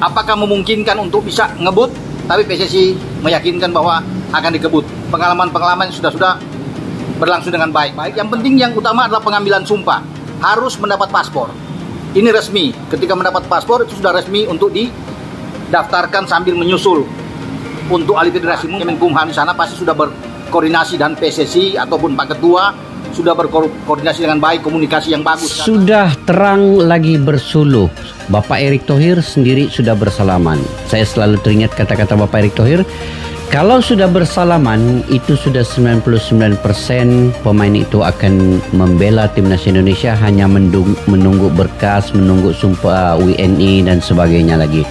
Apakah memungkinkan untuk bisa ngebut? Tapi PSSI meyakinkan bahwa akan dikebut. Pengalaman sudah berlangsung dengan baik. Yang penting yang utama adalah pengambilan sumpah. Harus mendapat paspor. Ini resmi. Ketika mendapat paspor itu sudah resmi untuk didaftarkan sambil menyusul. Untuk ahli federasi Kemenkumham di sana pasti sudah berkoordinasi dan PSSI ataupun Pak Ketua sudah berkoordinasi dengan baik, komunikasi yang bagus. Sudah terang lagi bersuluh. Bapak Erick Thohir sendiri sudah bersalaman. Saya selalu teringat kata-kata Bapak Erick Thohir, kalau sudah bersalaman itu sudah 99% pemain itu akan membela timnas Indonesia, hanya menunggu berkas, menunggu sumpah WNI dan sebagainya lagi.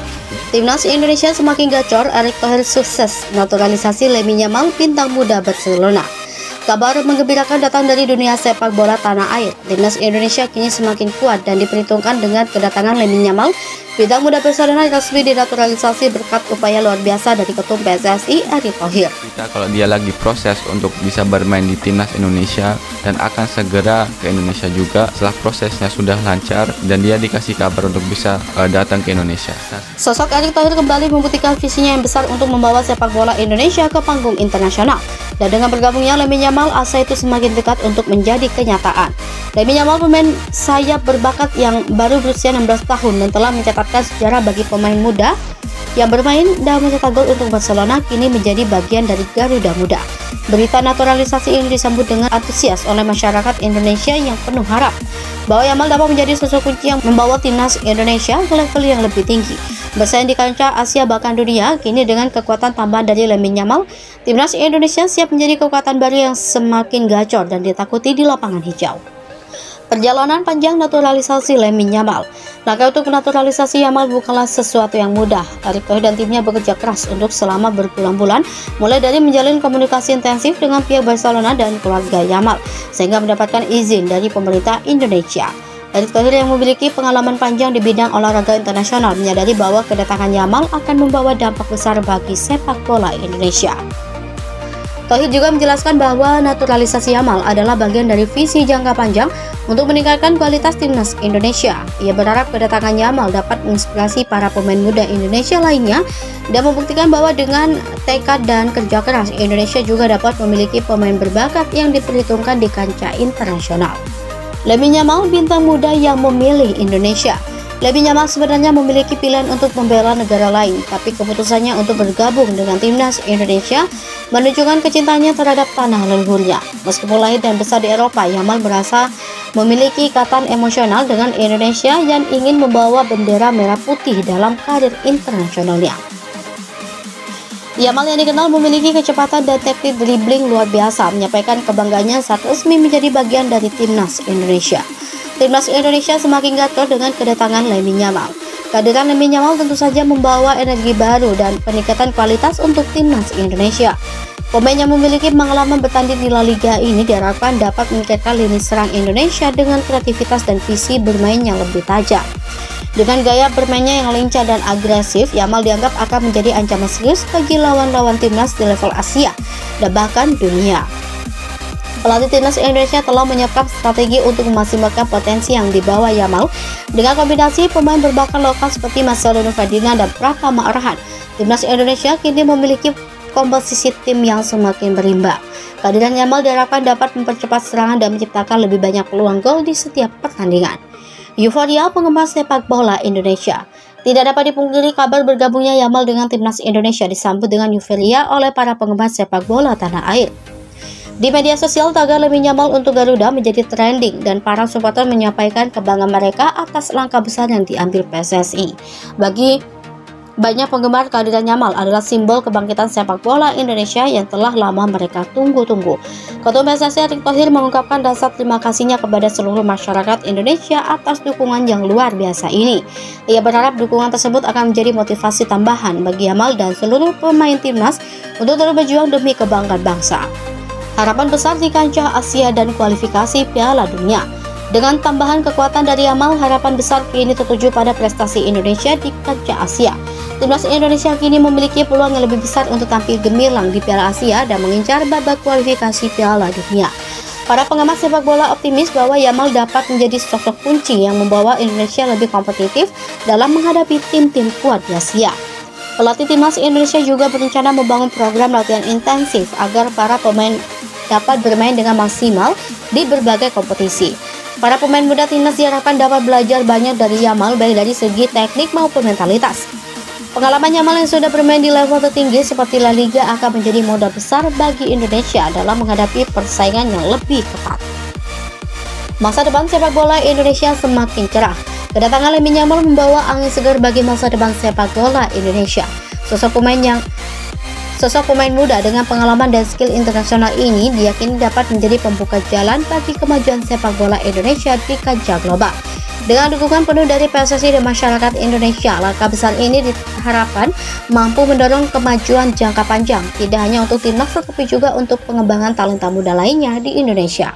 Timnas Indonesia semakin gacor, Erick Thohir sukses naturalisasi Lamine Yamal, bintang muda Barcelona. Kabar menggembirakan datang dari dunia sepak bola tanah air. Timnas Indonesia kini semakin kuat dan diperhitungkan dengan kedatangan Lamine Yamal, bintang muda Barcelona resmi dinaturalisasi berkat upaya luar biasa dari Ketum PSSI Erick Thohir. Kalau dia lagi proses untuk bisa bermain di timnas Indonesia dan akan segera ke Indonesia juga setelah prosesnya sudah lancar dan dia dikasih kabar untuk bisa datang ke Indonesia. Sosok Erick Thohir kembali membuktikan visinya yang besar untuk membawa sepak bola Indonesia ke panggung internasional. Dan dengan bergabungnya Lamine Yamal, asa itu semakin dekat untuk menjadi kenyataan. Lamine Yamal pemain sayap berbakat yang baru berusia 16 tahun dan telah mencatatkan sejarah bagi pemain muda yang bermain dan mencetak gol untuk Barcelona, kini menjadi bagian dari Garuda Muda. Berita naturalisasi ini disambut dengan antusias oleh masyarakat Indonesia yang penuh harap bahwa Yamal dapat menjadi sosok kunci yang membawa timnas Indonesia ke level yang lebih tinggi, bersaing di kancah Asia bahkan dunia. Kini dengan kekuatan tambahan dari Lamine Yamal, timnas Indonesia siap menjadi kekuatan baru yang semakin gacor dan ditakuti di lapangan hijau. Perjalanan panjang naturalisasi Lamine Yamal. Langkah untuk naturalisasi Yamal bukanlah sesuatu yang mudah. Erick Thohir dan timnya bekerja keras untuk selama berbulan-bulan, mulai dari menjalin komunikasi intensif dengan pihak Barcelona dan keluarga Yamal, sehingga mendapatkan izin dari pemerintah Indonesia. Erick Thohir yang memiliki pengalaman panjang di bidang olahraga internasional menyadari bahwa kedatangan Yamal akan membawa dampak besar bagi sepak bola Indonesia. Thohir juga menjelaskan bahwa naturalisasi Yamal adalah bagian dari visi jangka panjang untuk meningkatkan kualitas timnas Indonesia. Ia berharap kedatangan Yamal dapat menginspirasi para pemain muda Indonesia lainnya dan membuktikan bahwa dengan tekad dan kerja keras, Indonesia juga dapat memiliki pemain berbakat yang diperhitungkan di kancah internasional. Lamine Yamal, bintang muda yang memilih Indonesia. Lamine Yamal sebenarnya memiliki pilihan untuk membela negara lain, tapi keputusannya untuk bergabung dengan timnas Indonesia menunjukkan kecintaannya terhadap tanah leluhurnya. Meskipun lahir dan besar di Eropa, Yamal merasa memiliki ikatan emosional dengan Indonesia yang ingin membawa bendera merah putih dalam karir internasionalnya. Yamal yang dikenal memiliki kecepatan dan teknik dribbling luar biasa, menyampaikan kebanggaannya saat resmi menjadi bagian dari timnas Indonesia. Timnas Indonesia semakin gacor dengan kedatangan Lamine Yamal. Kehadiran Lamine Yamal tentu saja membawa energi baru dan peningkatan kualitas untuk timnas Indonesia. Pemain yang memiliki pengalaman bertanding di La Liga ini diharapkan dapat meningkatkan lini serang Indonesia dengan kreativitas dan visi bermain yang lebih tajam. Dengan gaya bermainnya yang lincah dan agresif, Yamal dianggap akan menjadi ancaman serius bagi lawan-lawan timnas di level Asia dan bahkan dunia. Pelatih timnas Indonesia telah menyiapkan strategi untuk memaksimalkan potensi yang dibawa Yamal dengan kombinasi pemain berbakat lokal seperti Marcelino Ferdinand dan Pratama Arhan. Timnas Indonesia kini memiliki komposisi tim yang semakin berimbang. Kehadiran Yamal diharapkan dapat mempercepat serangan dan menciptakan lebih banyak peluang gol di setiap pertandingan. Euforia penggemar sepak bola Indonesia. Tidak dapat dipungkiri, kabar bergabungnya Yamal dengan timnas Indonesia disambut dengan euforia oleh para penggemar sepak bola tanah air. Di media sosial, tagar Lamine Yamal untuk Garuda menjadi trending dan para supporter menyampaikan kebanggaan mereka atas langkah besar yang diambil PSSI. Bagi banyak penggemar, kehadiran Yamal adalah simbol kebangkitan sepak bola Indonesia yang telah lama mereka tunggu-tunggu. Ketua PSSI Erick Thohir mengungkapkan rasa terima kasihnya kepada seluruh masyarakat Indonesia atas dukungan yang luar biasa ini. Ia berharap dukungan tersebut akan menjadi motivasi tambahan bagi Yamal dan seluruh pemain timnas untuk terus berjuang demi kebanggaan bangsa. Harapan besar di kancah Asia dan kualifikasi Piala Dunia. Dengan tambahan kekuatan dari Yamal, harapan besar kini tertuju pada prestasi Indonesia di kancah Asia. Timnas Indonesia kini memiliki peluang yang lebih besar untuk tampil gemilang di Piala Asia dan mengincar babak kualifikasi Piala Dunia. Para pengamat sepak bola optimis bahwa Yamal dapat menjadi sosok kunci yang membawa Indonesia lebih kompetitif dalam menghadapi tim-tim kuat di Asia. Pelatih timnas Indonesia juga berencana membangun program latihan intensif agar para pemain dapat bermain dengan maksimal di berbagai kompetisi. Para pemain muda timnas diharapkan dapat belajar banyak dari Yamal, baik dari segi teknik maupun mentalitas. Pengalaman Yamal yang sudah bermain di level tertinggi seperti La Liga akan menjadi modal besar bagi Indonesia dalam menghadapi persaingan yang lebih ketat. Masa depan sepak bola Indonesia semakin cerah. Kedatangan Lamine Yamal membawa angin segar bagi masa depan sepak bola Indonesia. Sosok pemain muda dengan pengalaman dan skill internasional ini diyakini dapat menjadi pembuka jalan bagi kemajuan sepak bola Indonesia di kancah global. Dengan dukungan penuh dari PSSI dan masyarakat Indonesia, langkah besar ini diharapkan mampu mendorong kemajuan jangka panjang, tidak hanya untuk timnas tetapi juga untuk pengembangan talenta muda lainnya di Indonesia.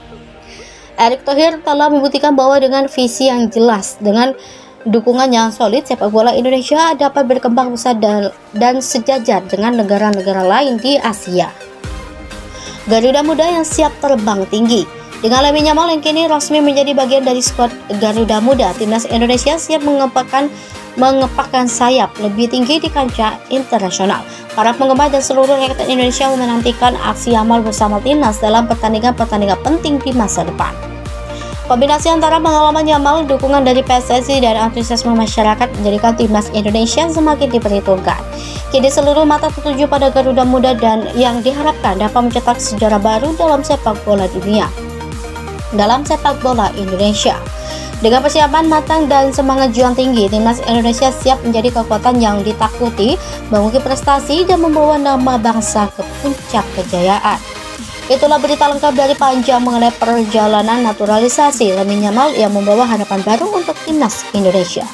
Erick Thohir telah membuktikan bahwa dengan visi yang jelas, dengan dukungan yang solid, sepak bola Indonesia dapat berkembang besar dan sejajar dengan negara-negara lain di Asia. Garuda muda yang siap terbang tinggi. Dengan Lamine Yamal yang kini resmi menjadi bagian dari skuad Garuda Muda, timnas Indonesia siap mengepakkan sayap lebih tinggi di kancah internasional. Para penggemar dan seluruh rakyat Indonesia menantikan aksi Yamal bersama timnas dalam pertandingan-pertandingan penting di masa depan. Kombinasi antara pengalaman Yamal, dukungan dari PSSI dan antusiasme masyarakat menjadikan timnas Indonesia semakin diperhitungkan. Kini seluruh mata tertuju pada Garuda Muda dan yang diharapkan dapat mencetak sejarah baru dalam sepak bola dunia. Dalam sepak bola Indonesia, dengan persiapan matang dan semangat juang tinggi, timnas Indonesia siap menjadi kekuatan yang ditakuti, mengukir prestasi dan membawa nama bangsa ke puncak kejayaan. Itulah berita lengkap dari Panjang mengenai perjalanan naturalisasi Lamine Yamal yang membawa harapan baru untuk timnas Indonesia.